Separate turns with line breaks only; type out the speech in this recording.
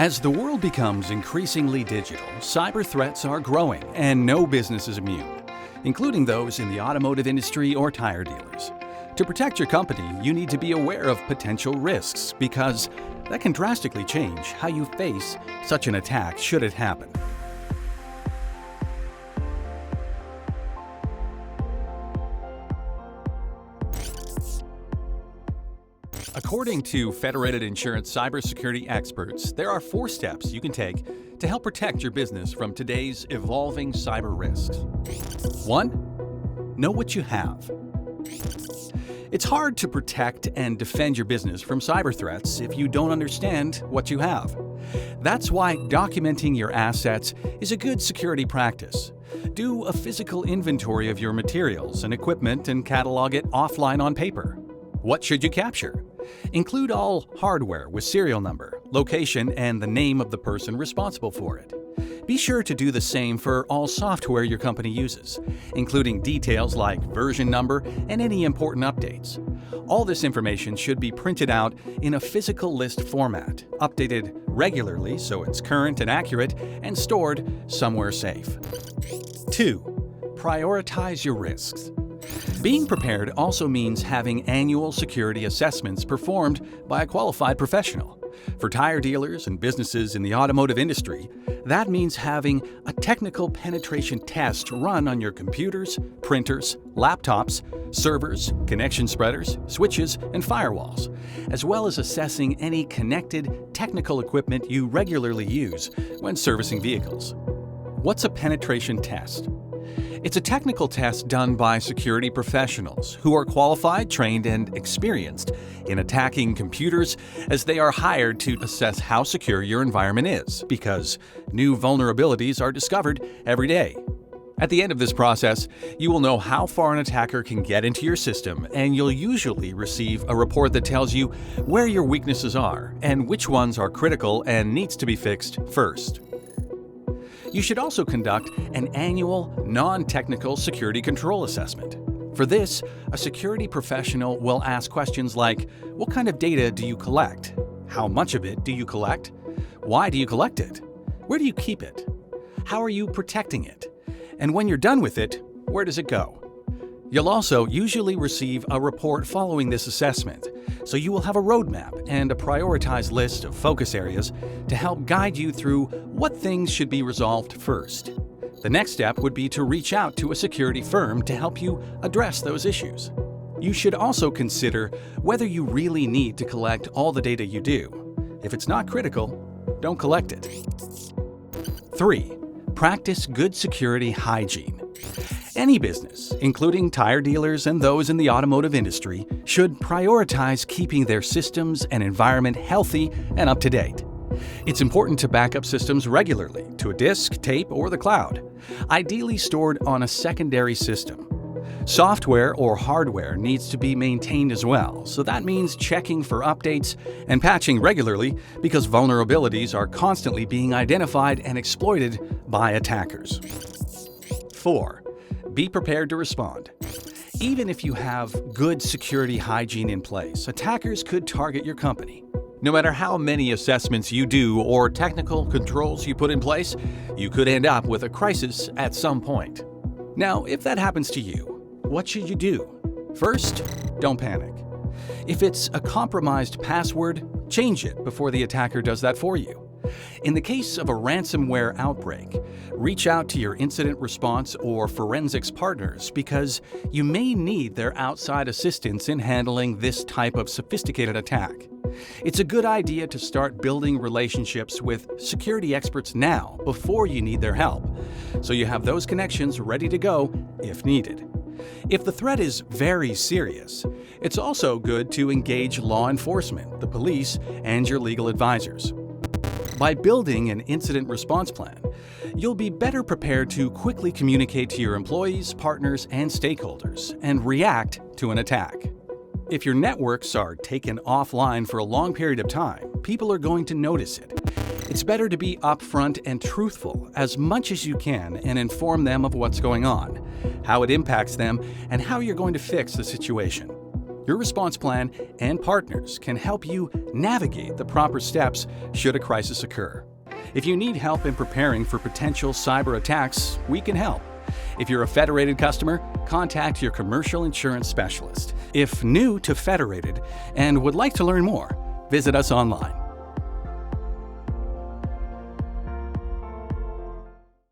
As the world becomes increasingly digital, cyber threats are growing, and no business is immune, including those in the automotive industry or tire dealers. To protect your company, you need to be aware of potential risks because that can drastically change how you face such an attack should it happen. According to Federated insurance cybersecurity experts, there are 4 steps you can take to help protect your business from today's evolving cyber risks. 1. Know what you have. It's hard to protect and defend your business from cyber threats if you don't understand what you have. That's why documenting your assets is a good security practice. Do a physical inventory of your materials and equipment and catalog it offline on paper. What should you capture? Include all hardware with serial number, location, and the name of the person responsible for it. Be sure to do the same for all software your company uses, including details like version number and any important updates. All this information should be printed out in a physical list format, updated regularly so it's current and accurate, and stored somewhere safe. 2. Prioritize your risks. Being prepared also means having annual security assessments performed by a qualified professional. For tire dealers and businesses in the automotive industry, that means having a technical penetration test run on your computers, printers, laptops, servers, connection spreaders, switches, and firewalls, as well as assessing any connected technical equipment you regularly use when servicing vehicles. What's a penetration test? It's a technical test done by security professionals who are qualified, trained, and experienced in attacking computers, as they are hired to assess how secure your environment is, because new vulnerabilities are discovered every day. At the end of this process, you will know how far an attacker can get into your system, and you'll usually receive a report that tells you where your weaknesses are and which ones are critical and needs to be fixed first. You should also conduct an annual, non-technical security control assessment. For this, a security professional will ask questions like, what kind of data do you collect? How much of it do you collect? Why do you collect it? Where do you keep it? How are you protecting it? And when you're done with it, where does it go? You'll also usually receive a report following this assessment, so you will have a roadmap and a prioritized list of focus areas to help guide you through what things should be resolved first. The next step would be to reach out to a security firm to help you address those issues. You should also consider whether you really need to collect all the data you do. If it's not critical, don't collect it. 3. Practice good security hygiene. Any business, including tire dealers and those in the automotive industry, should prioritize keeping their systems and environment healthy and up to date. It's important to back up systems regularly to a disk, tape, or the cloud, ideally stored on a secondary system. Software or hardware needs to be maintained as well, so that means checking for updates and patching regularly because vulnerabilities are constantly being identified and exploited by attackers. 4. Be prepared to respond. Even if you have good security hygiene in place, attackers could target your company. No matter how many assessments you do or technical controls you put in place, you could end up with a crisis at some point. Now, if that happens to you, what should you do? First, don't panic. If it's a compromised password, change it before the attacker does that for you. In the case of a ransomware outbreak, reach out to your incident response or forensics partners because you may need their outside assistance in handling this type of sophisticated attack. It's a good idea to start building relationships with security experts now before you need their help, so you have those connections ready to go if needed. If the threat is very serious, it's also good to engage law enforcement, the police, and your legal advisors. By building an incident response plan, you'll be better prepared to quickly communicate to your employees, partners, and stakeholders and react to an attack. If your networks are taken offline for a long period of time, people are going to notice it. It's better to be upfront and truthful as much as you can and inform them of what's going on, how it impacts them, and how you're going to fix the situation. Your response plan and partners can help you navigate the proper steps should a crisis occur. If you need help in preparing for potential cyber attacks, we can help. If you're a Federated customer, contact your commercial insurance specialist. If new to Federated and would like to learn more, visit us online.